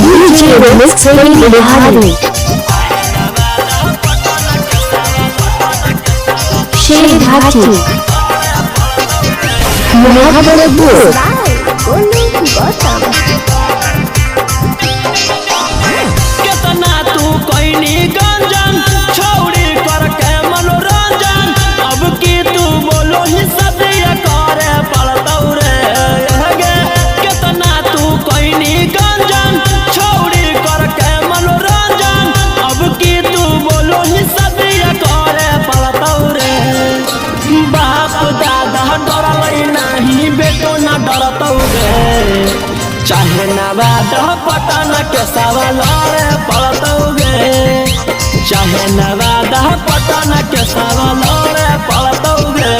DJ Remix Bihari Sheghati Muhabbatpur कितना तू कोइनी गंजन छोड़ी करके मनोरंजन अब की तू बोलो ही सदिया करे पड़तौ रे गे कितना तू कोइनी गंजन छोड़ी करके मनोरंजन अब की तू बोलो ही सदिया करे पड़तौ रे बाप दादा डरलै नहीं बेटो ना डरतौ रे चाहे नवाद पटन के सवाल पड़तौ गे चाहे नवाद पटन के सवाल पड़तौ गे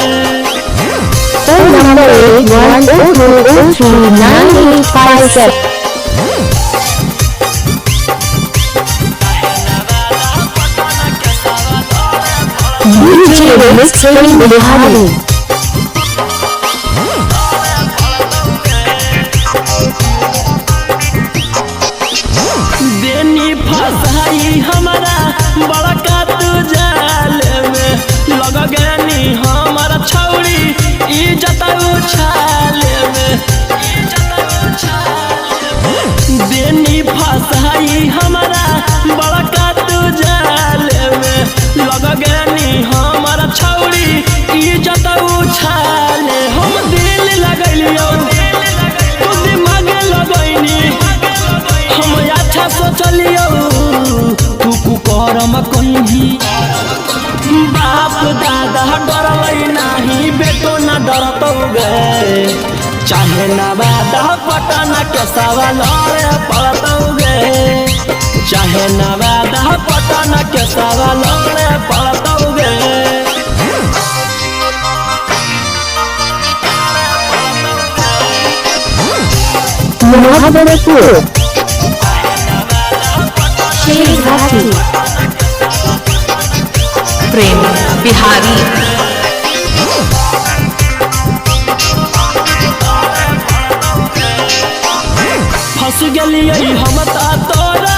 Phone number 8102039857 DJ Remix Bihari देनी फसाई हमारा बड़का तू जाल में लग गनी हमारा छौड़ी इज्जत उछाल में देनी फसाई हमारा बड़का तू जाल में लग गनी हमारा छौड़ी इज्जत उछाल हम दिल लगलियो तू दिमाग लगैनी हम अच्छा सोचलियो तू कुकरम कहीं बाप दादा डरलै नहीं बेटो ना डरतौ गे चाहे नवाद पटन के सवाल पड़तौ गे चाहे नवाद पटन के सवाल पड़तौ गे Muhabbatpur Sheghati प्रेम बिहारी फंस गलियै हम तोरा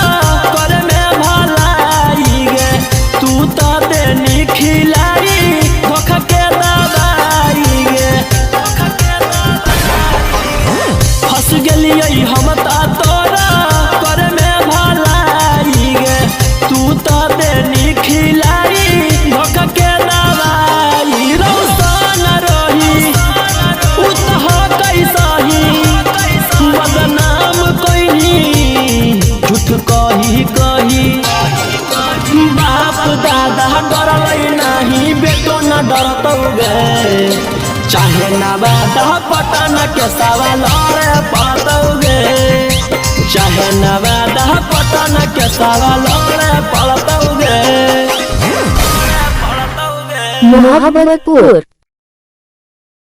कर में भलाई गे तू तो देनी खिलाई धोखा के दवाई गे फंस गलियै हम तोरा कर में भलाई गे तू तो देनी खिलाई धोखा के दवाई रौशन रही उतह कैसही बदनाम कहीं झूठ कही कही बाप दादा डरलै नहीं बेटो ना डरतौ गे चाहे नवाद पटन के सवाल पड़तौ गे चाहे नवाद पटन के सवाल पड़तौ गे Muhabbatpur